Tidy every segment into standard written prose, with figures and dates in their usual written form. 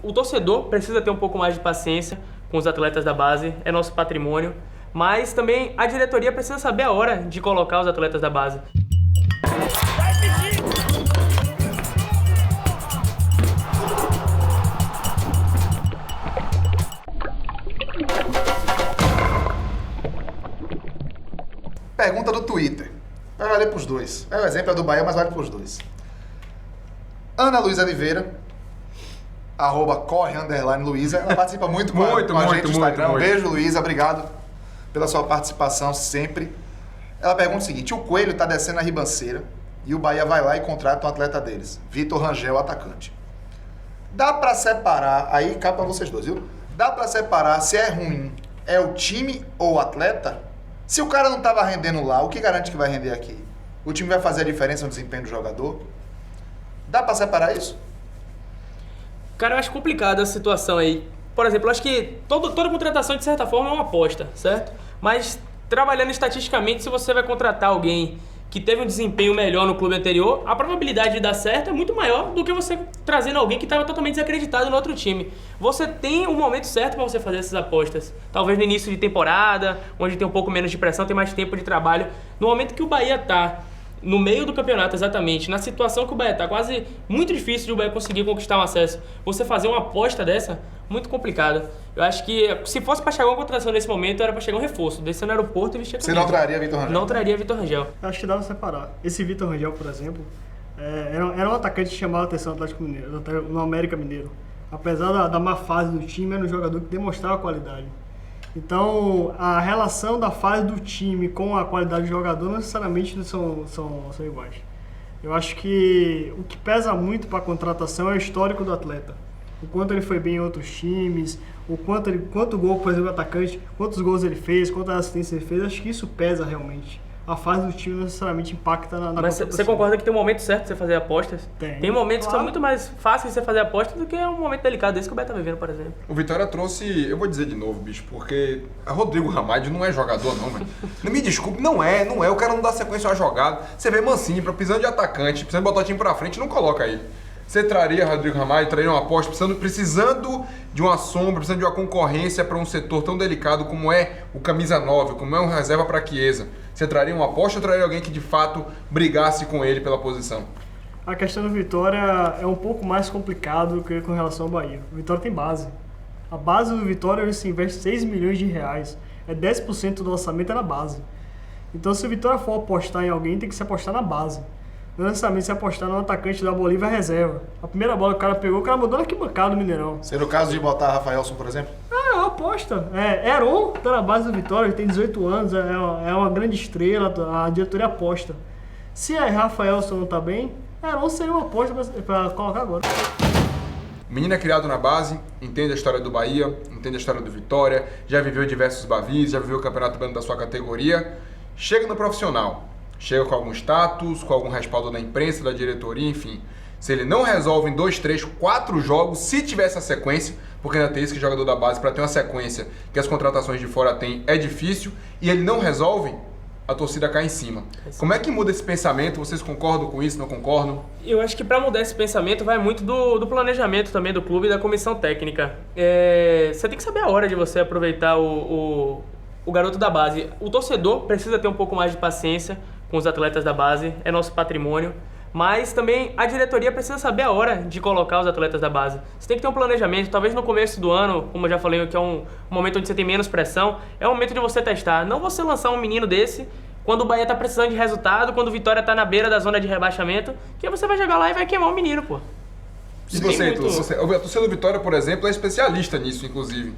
O torcedor precisa ter um pouco mais de paciência com os atletas da base, é nosso patrimônio, mas também a diretoria precisa saber a hora de colocar os atletas da base. Pergunta do Twitter. Vai valer para os dois. O exemplo é do Bahia, mas vale para os dois. Ana Luísa Oliveira, @corre_Luísa. Ela participa muito com a gente no Instagram. Um beijo, Luísa. Obrigado pela sua participação sempre. Ela pergunta o seguinte: o Coelho está descendo a ribanceira e o Bahia vai lá e contrata um atleta deles, Vitor Rangel, atacante. Dá para separar, aí cabe para vocês dois, viu? Dá para separar se é ruim, é o time ou o atleta? Se o cara não estava rendendo lá, o que garante que vai render aqui? O time vai fazer a diferença no desempenho do jogador? Dá para separar isso? Cara, eu acho complicada a situação aí. Por exemplo, eu acho que toda contratação, de certa forma, é uma aposta, certo? Mas, trabalhando estatisticamente, se você vai contratar alguém que teve um desempenho melhor no clube anterior, a probabilidade de dar certo é muito maior do que você trazendo alguém que estava totalmente desacreditado no outro time. Você tem um momento certo para você fazer essas apostas. Talvez no início de temporada, onde tem um pouco menos de pressão, tem mais tempo de trabalho. No momento que o Bahia está no meio do campeonato, exatamente, na situação que o Bahia está, quase muito difícil de o Bahia conseguir conquistar um acesso, você fazer uma aposta dessa, muito complicada. Eu acho que se fosse para chegar uma contratação nesse momento, era para chegar um reforço, descer no aeroporto e vestir a camisa. Você não traria Vitor Rangel? Não traria Vitor Rangel. Eu acho que dá pra separar. Esse Vitor Rangel, por exemplo, era um atacante que chamava a atenção do Atlético Mineiro, no América Mineiro. Apesar da má fase do time, era um jogador que demonstrava qualidade. Então, a relação da fase do time com a qualidade do jogador não necessariamente são iguais. Eu acho que o que pesa muito para a contratação é o histórico do atleta. O quanto ele foi bem em outros times, quanto gol, por exemplo, atacante, quantos gols ele fez, quantas assistências ele fez, acho que isso pesa realmente. A fase do time não necessariamente impacta na Mas você concorda que tem um momento certo de você fazer apostas? Tem momentos que são muito mais fáceis de você fazer apostas do que um momento delicado desse que o Bahia tá vivendo, por exemplo. O Vitória trouxe, eu vou dizer de novo, bicho, porque Rodrigo Ramalho não é jogador não, velho. Não me desculpe, não é, o cara não dá sequência a uma jogada. Você vê Mancini, precisando de atacante, precisando botar o time pra frente, não coloca aí. Você traria Rodrigo Ramalho, traria uma aposta, precisando de uma sombra, precisando de uma concorrência para um setor tão delicado como é o camisa 9, como é um reserva para Chiesa. Você traria uma aposta ou traria alguém que de fato brigasse com ele pela posição? A questão do Vitória é um pouco mais complicado que com relação ao Bahia. O Vitória tem base. A base do Vitória se investe 6 milhões de reais. 10% do orçamento é na base. Então, se o Vitória for apostar em alguém, tem que se apostar na base. Não necessariamente se apostar no atacante da Bolívia reserva. A primeira bola que o cara pegou, o cara mandou na arquibancada do Mineirão. Seria o caso de botar Rafaelson, por exemplo? É uma aposta. Heron tá na base do Vitória, ele tem 18 anos, é uma grande estrela, a diretoria aposta. Se a Rafaelson não tá bem, Heron seria uma aposta pra colocar agora. O menino é criado na base, entende a história do Bahia, entende a história do Vitória, já viveu diversos Bavis, já viveu o Campeonato Baiano da sua categoria. Chega no profissional. Chega com algum status, com algum respaldo da imprensa, da diretoria, enfim. Se ele não resolve em 2, 3, 4 jogos, se tiver essa sequência, porque ainda tem isso que jogador da base, para ter uma sequência que as contratações de fora têm, é difícil, e ele não resolve, a torcida cai em cima. Como é que muda esse pensamento? Vocês concordam com isso, não concordam? Eu acho que para mudar esse pensamento vai muito do planejamento também do clube e da comissão técnica. Você tem que saber a hora de você aproveitar o garoto da base. O torcedor precisa ter um pouco mais de paciência com os atletas da base, é nosso patrimônio, mas também a diretoria precisa saber a hora de colocar os atletas da base. Você tem que ter um planejamento, talvez no começo do ano, como eu já falei, que é um momento onde você tem menos pressão, é o momento de você testar. Não você lançar um menino desse quando o Bahia tá precisando de resultado, quando o Vitória tá na beira da zona de rebaixamento, que você vai jogar lá e vai queimar o menino, pô. E você, a torcida do Vitória, por exemplo, é especialista nisso, inclusive.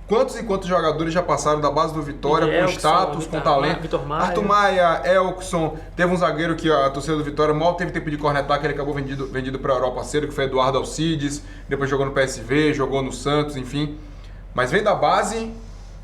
Quantos e quantos jogadores já passaram da base do Vitória com status, com talento? Arthur Maia, Elkson, teve um zagueiro que a torcida do Vitória mal teve tempo de cornetar, que ele acabou vendido para a Europa cedo, que foi Eduardo Alcides, depois jogou no PSV, jogou no Santos, enfim. Mas vem da base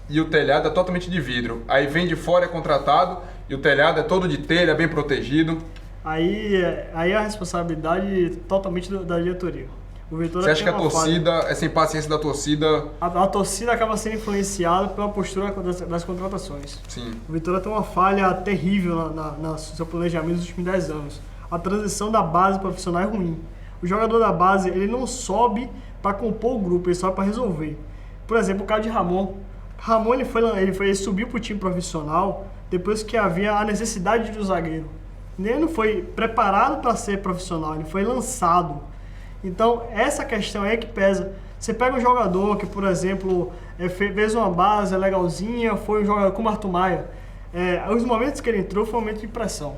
e o telhado é totalmente de vidro. Aí vem de fora, é contratado e o telhado é todo de telha, bem protegido. Aí a responsabilidade totalmente da diretoria. Você acha que a torcida, essa impaciência da torcida... A torcida acaba sendo influenciada pela postura das contratações. Sim. O Vitória tem uma falha terrível no seu planejamento nos últimos 10 anos. A transição da base profissional é ruim. O jogador da base, ele não sobe para compor o grupo, ele sobe para resolver. Por exemplo, o caso de Ramon. Ramon, ele subiu para o time profissional depois que havia a necessidade de um zagueiro. Ele não foi preparado para ser profissional, ele foi lançado. Então, essa questão é que pesa. Você pega um jogador que, por exemplo, fez uma base legalzinha, foi um jogador como o Arthur Maia. Os momentos que ele entrou foi um momento de pressão.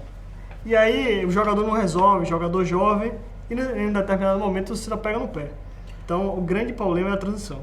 E aí o jogador não resolve, jogador jovem, e em determinado momento você pega no pé. Então, o grande problema é a transição.